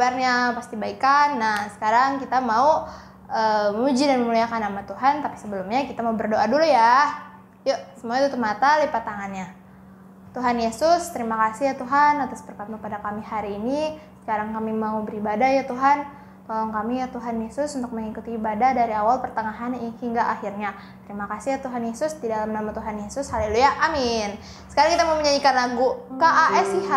kabarnya? Pasti baik kan? Nah, sekarang kita mau memuji dan memuliakan nama Tuhan. Tapi sebelumnya kita mau berdoa dulu ya. Yuk, semuanya tutup mata, lipat tangannya. Tuhan Yesus, terima kasih ya Tuhan atas berkat-Mu pada kami hari ini. Sekarang kami mau beribadah ya Tuhan. Tolong kami ya Tuhan Yesus untuk mengikuti ibadah dari awal, pertengahan, hingga akhirnya. Terima kasih ya Tuhan Yesus, di dalam nama Tuhan Yesus. Haleluya, amin. Sekarang kita mau menyanyikan lagu KASIH.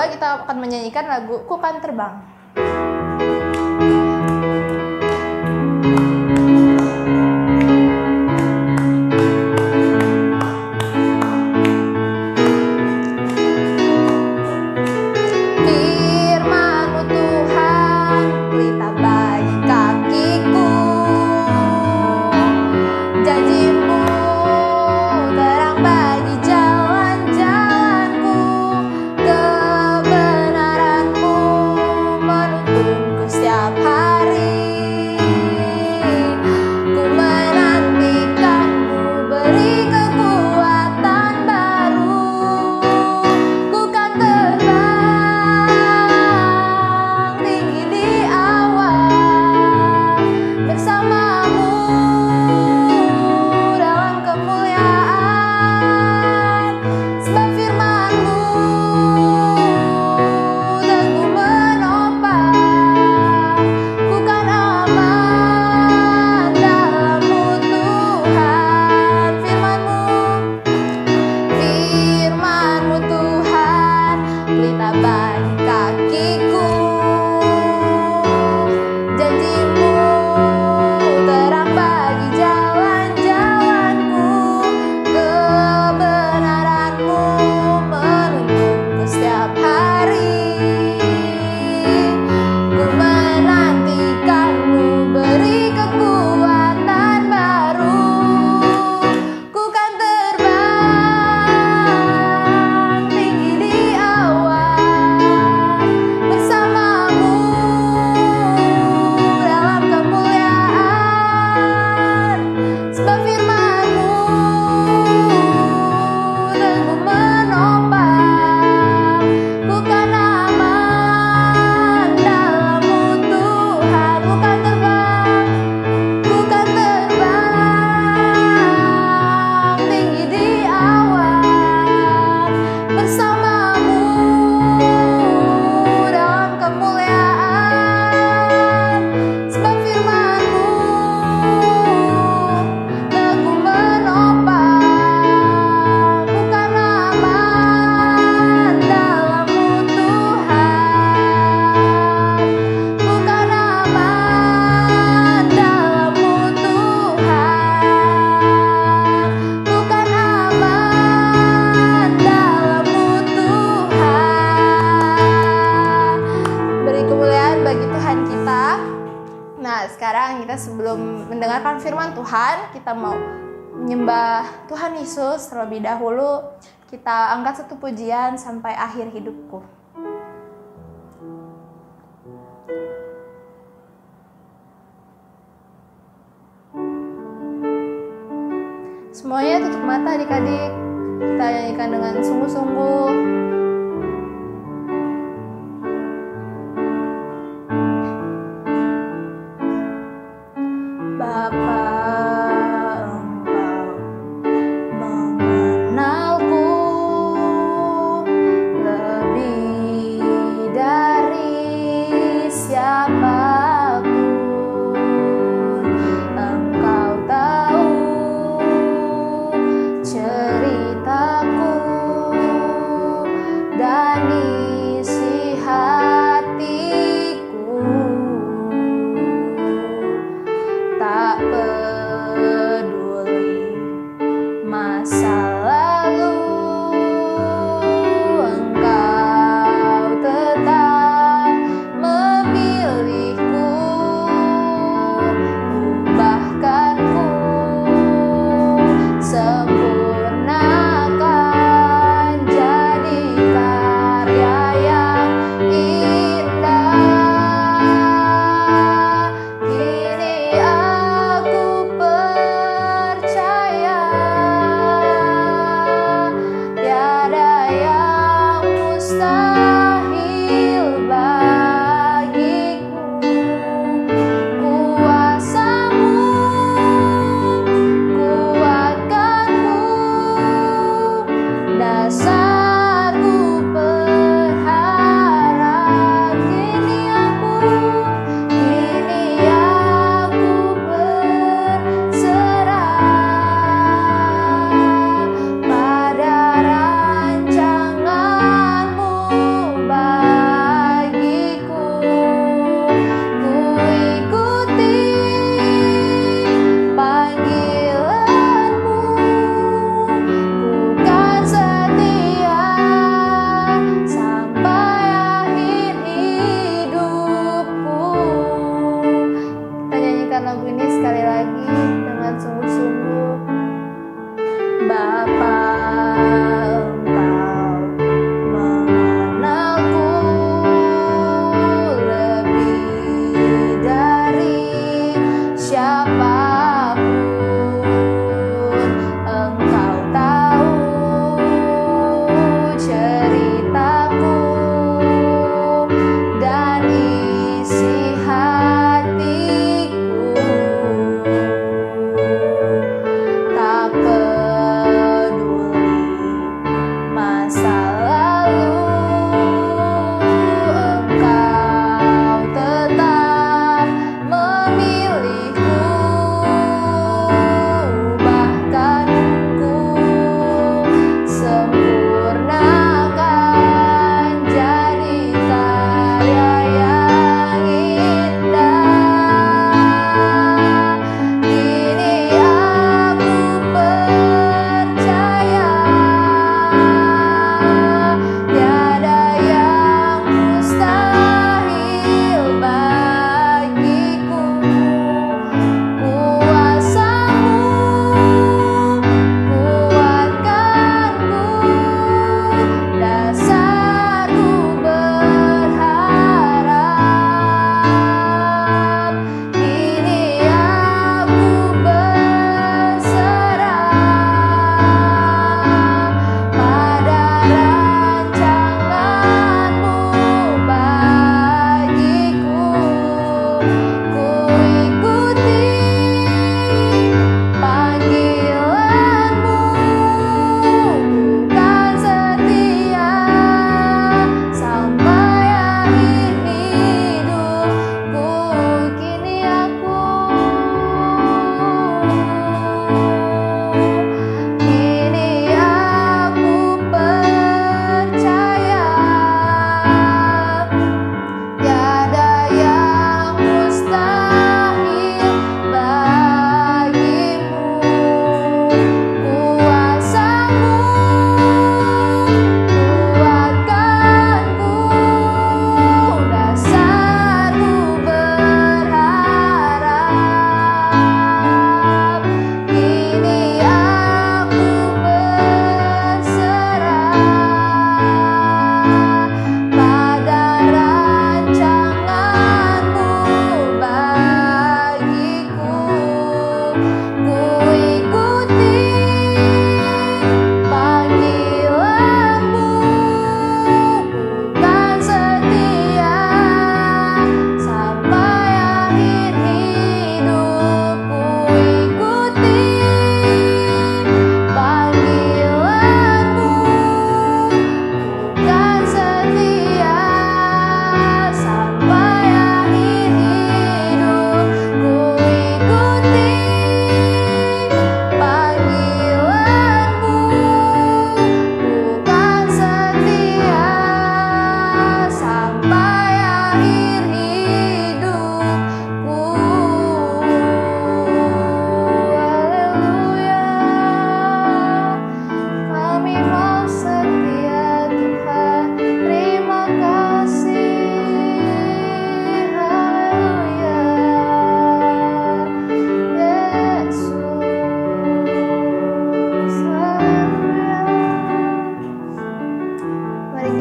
Kita akan menyanyikan lagu Ku Kan Terbang. Kebenaran-Mu mendengarkan firman Tuhan, kita mau menyembah Tuhan Yesus terlebih dahulu. Kita angkat satu pujian sampai akhir hidupku. Semuanya tutup mata adik-adik. Kita nyanyikan dengan sungguh-sungguh. Bapa, Engkau mengenalku lebih dari siapapun. Engkau tahu ceritaku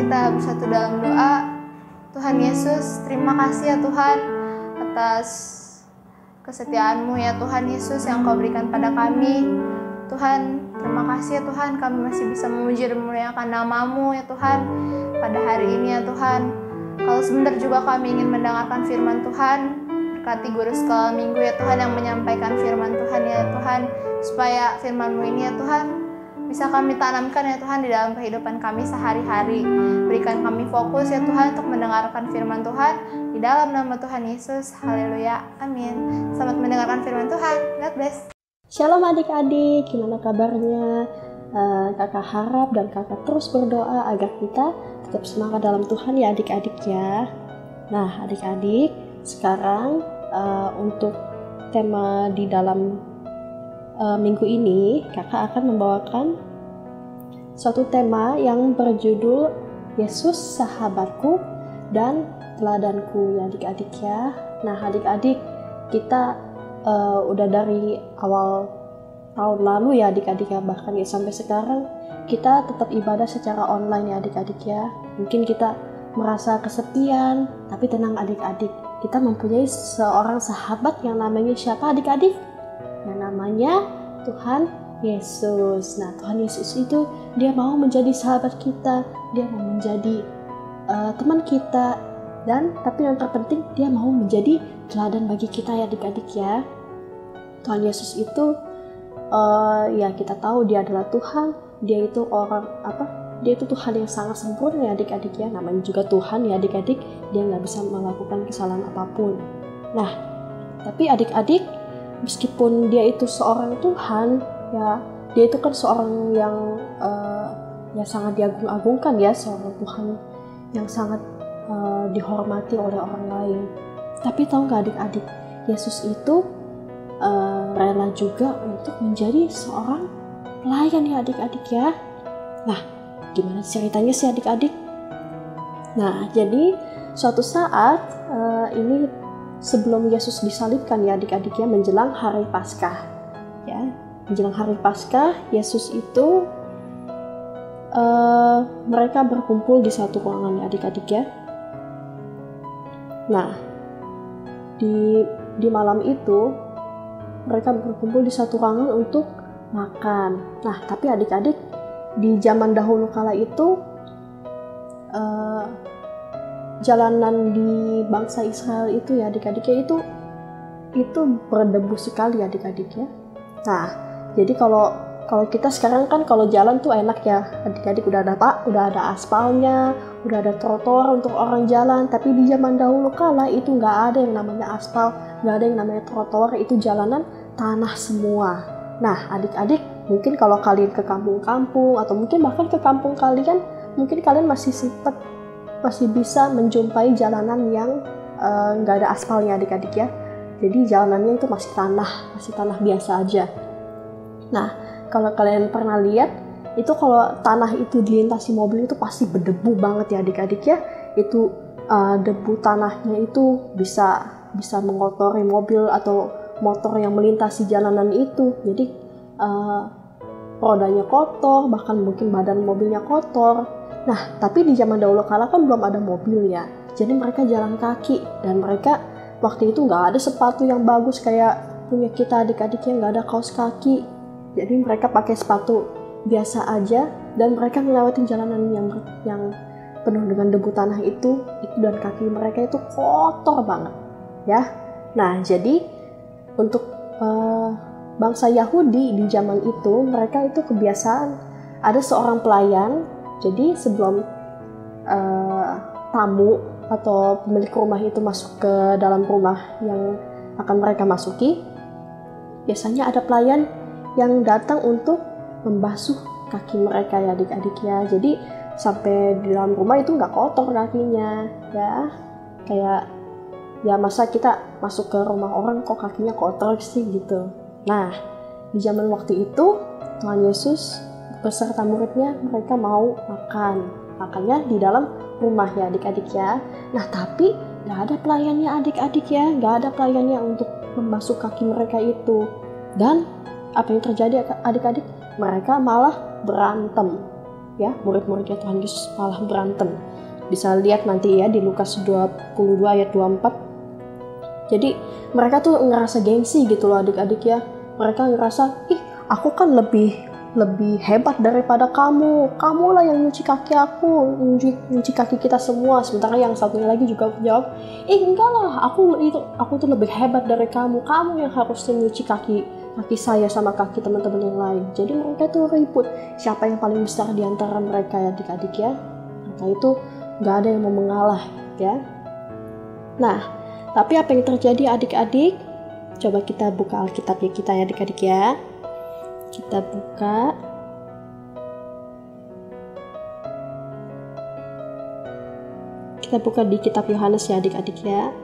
kita bersatu dalam doa. Tuhan Yesus, terima kasih ya Tuhan atas kesetiaan-Mu ya Tuhan Yesus yang Kau berikan pada kami. Tuhan, terima kasih ya Tuhan, kami masih bisa memuji dan memuliakan nama-Mu ya Tuhan pada hari ini ya Tuhan. Kalau sebentar juga kami ingin mendengarkan firman Tuhan, berkati guru sekolah minggu ya Tuhan yang menyampaikan firman Tuhan ya Tuhan, supaya firman-Mu ini ya Tuhan bisa kami tanamkan ya Tuhan di dalam kehidupan kami sehari-hari. Berikan kami fokus ya Tuhan untuk mendengarkan firman Tuhan di dalam nama Tuhan Yesus. Haleluya, amin. Selamat mendengarkan firman Tuhan. God bless. Shalom adik-adik, gimana kabarnya? Kakak harap dan kakak terus berdoa agar kita tetap semangat dalam Tuhan ya adik-adik ya. Nah adik-adik, sekarang untuk tema di dalam minggu ini kakak akan membawakan suatu tema yang berjudul Yesus sahabatku dan teladanku ya adik-adik ya. Nah adik-adik, kita udah dari awal tahun lalu ya adik-adik ya, bahkan ya sampai sekarang kita tetap ibadah secara online ya adik-adik ya. Mungkin kita merasa kesepian, tapi tenang adik-adik, kita mempunyai seorang sahabat yang namanya siapa adik-adik? Yang namanya Tuhan Yesus. Nah Tuhan Yesus itu dia mau menjadi sahabat kita, dia mau menjadi teman kita, dan tapi yang terpenting dia mau menjadi teladan bagi kita ya adik-adik ya. Tuhan Yesus itu ya kita tahu dia adalah Tuhan, dia itu dia itu Tuhan yang sangat sempurna ya adik-adik ya. Namanya juga Tuhan ya adik-adik, dia nggak bisa melakukan kesalahan apapun. Nah tapi adik-adik, meskipun dia itu seorang Tuhan ya, dia itu kan seorang yang ya sangat diagung-agungkan ya, seorang Tuhan yang sangat dihormati oleh orang lain. Tapi tahu nggak adik-adik, Yesus itu rela juga untuk menjadi seorang pelayan ya adik-adik ya. Nah gimana ceritanya sih adik-adik? Nah jadi suatu saat ini sebelum Yesus disalibkan ya adik-adik ya, menjelang hari Paskah ya, menjelang hari Paskah Yesus itu mereka berkumpul di satu ruangan ya adik-adik ya. Nah di malam itu mereka berkumpul di satu ruangan untuk makan. Nah tapi adik-adik, di zaman dahulu kala itu jalanan di bangsa Israel itu ya adik-adiknya itu berdebu sekali adik-adik ya. Nah jadi kalau kita sekarang kan kalau jalan tuh enak ya adik-adik, udah ada aspalnya, udah ada trotoar untuk orang jalan. Tapi di zaman dahulu kala itu nggak ada yang namanya aspal, nggak ada yang namanya trotoar, itu jalanan tanah semua. Nah adik-adik, mungkin kalau kalian ke kampung-kampung atau mungkin bahkan ke kampung kalian, mungkin kalian masih bisa menjumpai jalanan yang nggak ada aspalnya adik-adik ya. Jadi jalanannya itu masih tanah biasa aja. Nah kalau kalian pernah lihat, itu kalau tanah itu dilintasi mobil itu pasti berdebu banget ya adik-adik ya. Itu debu tanahnya itu bisa mengotori mobil atau motor yang melintasi jalanan itu. Jadi rodanya kotor, bahkan mungkin badan mobilnya kotor. Nah tapi di zaman dahulu kala kan belum ada mobil ya, jadi mereka jalan kaki, dan mereka waktu itu nggak ada sepatu yang bagus kayak punya kita adik-adik yang nggak ada kaos kaki. Jadi mereka pakai sepatu biasa aja, dan mereka ngelewatin jalanan yang penuh dengan debu tanah itu dan kaki mereka itu kotor banget ya. Nah jadi untuk bangsa Yahudi di zaman itu, mereka itu kebiasaan ada seorang pelayan. Jadi sebelum tamu atau pemilik rumah itu masuk ke dalam rumah yang akan mereka masuki, biasanya ada pelayan yang datang untuk membasuh kaki mereka ya adik-adik ya. Jadi sampai di dalam rumah itu nggak kotor kakinya ya. Kayak ya masa kita masuk ke rumah orang kok kakinya kotor sih gitu. Nah di zaman waktu itu Tuhan Yesus beserta muridnya mereka mau makannya di dalam rumah ya adik-adik ya. Nah tapi nggak ada pelayannya adik-adik ya, nggak ada pelayannya untuk membasuh kaki mereka itu. Dan apa yang terjadi adik-adik? Mereka malah berantem ya, murid-muridnya Tuhan Yesus malah berantem. Bisa lihat nanti ya di Lukas 22 ayat 24. Jadi mereka tuh ngerasa gengsi gitu loh adik-adik ya. Mereka ngerasa, aku kan lebih hebat daripada kamu. Kamulah yang nyuci kaki aku, nyuci kaki kita semua. Sementara yang satunya lagi juga jawab, enggak lah, aku tuh lebih hebat dari kamu. Kamu yang harusnya nyuci kaki saya sama kaki teman-teman yang lain. Jadi mereka tuh ribut siapa yang paling besar di antara mereka ya adik-adik ya. Mereka itu nggak ada yang mau mengalah ya. Nah, tapi apa yang terjadi adik-adik? Coba kita buka Alkitabnya kita ya adik-adik ya. Kita buka. Kita buka di kitab Yohanes ya adik-adik ya.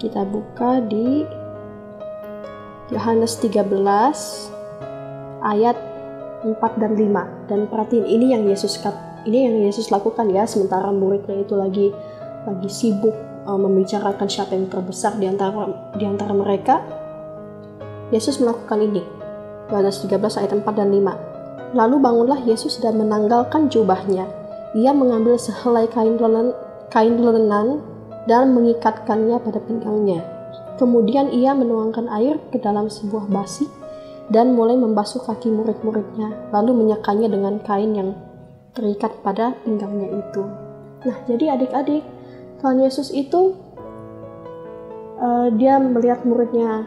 Kita buka di Yohanes 13 ayat 4 dan 5. Dan perhatiin ini yang Yesus lakukan ya, sementara muridnya itu lagi sibuk membicarakan siapa yang terbesar di antara mereka. Yesus melakukan ini. Yohanes 13 ayat 4 dan 5. Lalu bangunlah Yesus dan menanggalkan jubahnya. Ia mengambil sehelai kain lenan dan mengikatkannya pada pinggangnya. Kemudian ia menuangkan air ke dalam sebuah basi dan mulai membasuh kaki murid-muridnya, lalu menyekanya dengan kain yang terikat pada pinggangnya itu. Nah, jadi adik-adik, Tuhan Yesus itu dia melihat muridnya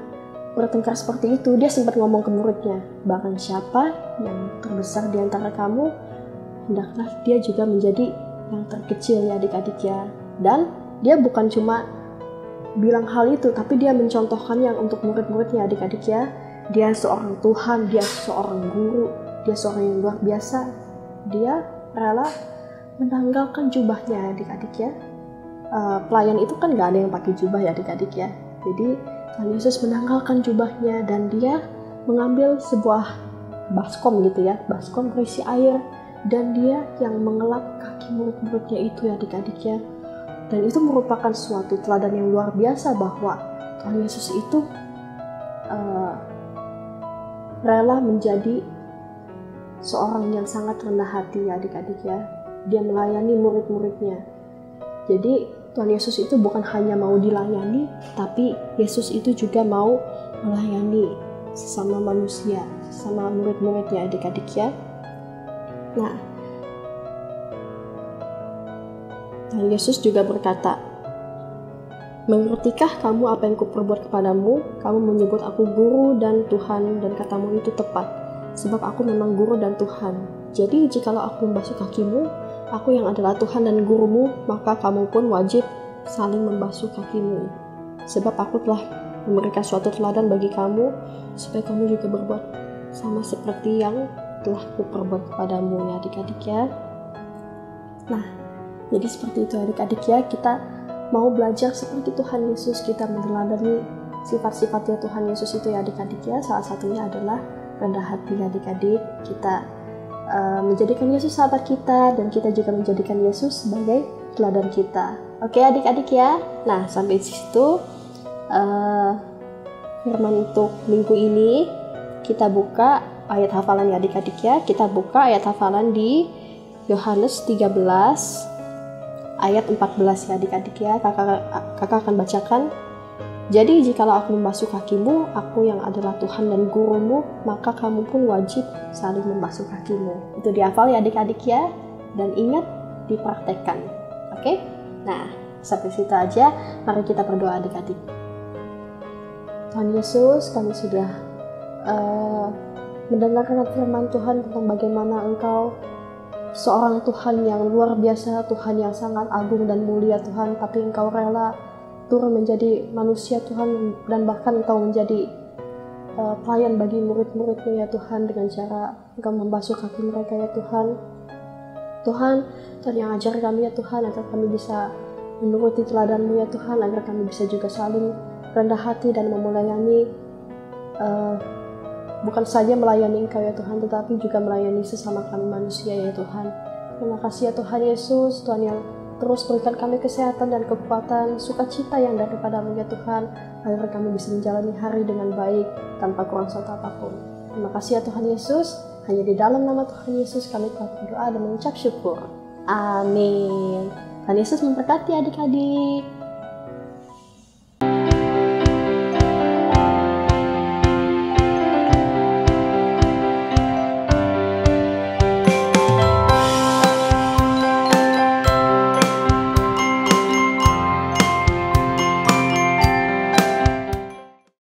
bertengkar seperti itu. Dia sempat ngomong ke muridnya, barang siapa yang terbesar di antara kamu, hendaklah dia juga menjadi yang terkecil ya adik-adik ya. Dan dia bukan cuma bilang hal itu, tapi dia mencontohkannya untuk murid-muridnya adik-adik ya. Dia seorang Tuhan, dia seorang guru, dia seorang yang luar biasa. Dia rela menanggalkan jubahnya adik-adik ya. Pelayan itu kan gak ada yang pakai jubah ya adik-adik ya. Jadi Tuhan Yesus menanggalkan jubahnya dan dia mengambil sebuah baskom gitu ya, baskom berisi air, dan dia yang mengelap kaki murid-muridnya itu ya adik-adik ya. Dan itu merupakan suatu teladan yang luar biasa bahwa Tuhan Yesus itu rela menjadi seorang yang sangat rendah hati ya adik-adik ya. Dia melayani murid-muridnya. Jadi Tuhan Yesus itu bukan hanya mau dilayani, tapi Yesus itu juga mau melayani sesama manusia, sesama murid-muridnya adik-adik ya. Nah, Tuhan Yesus juga berkata, mengertikah kamu apa yang kuperbuat kepadamu? Kamu menyebut aku guru dan Tuhan, dan katamu itu tepat, sebab aku memang guru dan Tuhan. Jadi jikalau aku membasuh kakimu, aku yang adalah Tuhan dan gurumu, maka kamu pun wajib saling membasuh kakimu. Sebab aku telah memberikan suatu teladan bagi kamu, supaya kamu juga berbuat sama seperti yang telah kuperbuat kepadamu ya adik-adik ya. Nah, jadi seperti itu adik-adik ya, kita mau belajar seperti Tuhan Yesus, kita meneladani sifat-sifatnya Tuhan Yesus itu ya adik-adik ya. Salah satunya adalah rendah hati adik-adik. Kita menjadikan Yesus sahabat kita, dan kita juga menjadikan Yesus sebagai teladan kita. Oke adik-adik ya. Nah, sampai situ firman untuk minggu ini. Kita buka ayat hafalan ya adik-adik ya. Kita buka ayat hafalan di Yohanes 13 ayat 14 ya adik-adik ya. Kakak akan bacakan. Jadi jikalau aku membasuh kakimu, aku yang adalah Tuhan dan gurumu, maka kamu pun wajib saling membasuh kakimu. Itu dihafal ya adik-adik ya. Dan ingat, dipraktekkan. Oke? Nah, sampai situ aja. Mari kita berdoa adik-adik. Tuhan Yesus, kami sudah mendengarkan firman Tuhan tentang bagaimana Engkau seorang Tuhan yang luar biasa, Tuhan yang sangat agung dan mulia Tuhan, tapi Engkau rela turun menjadi manusia Tuhan, dan bahkan Engkau menjadi pelayan bagi murid-murid-Mu ya Tuhan, dengan cara Engkau membasuh kaki mereka ya Tuhan. Tuhan yang ajar kami ya Tuhan, agar kami bisa menuruti teladan-Mu ya Tuhan, agar kami bisa juga saling rendah hati dan melayani, bukan saja melayani Engkau ya Tuhan, tetapi juga melayani sesama kami manusia ya Tuhan. Terima kasih ya Tuhan Yesus, Tuhan yang Terus berikan kami kesehatan dan kekuatan, sukacita yang daripada-Mu ya Tuhan, agar kami bisa menjalani hari dengan baik tanpa kurang suatu apapun. Terima kasih ya Tuhan Yesus, hanya di dalam nama Tuhan Yesus kami telah berdoa dan mengucap syukur. Amin. Tuhan Yesus memberkati adik-adik.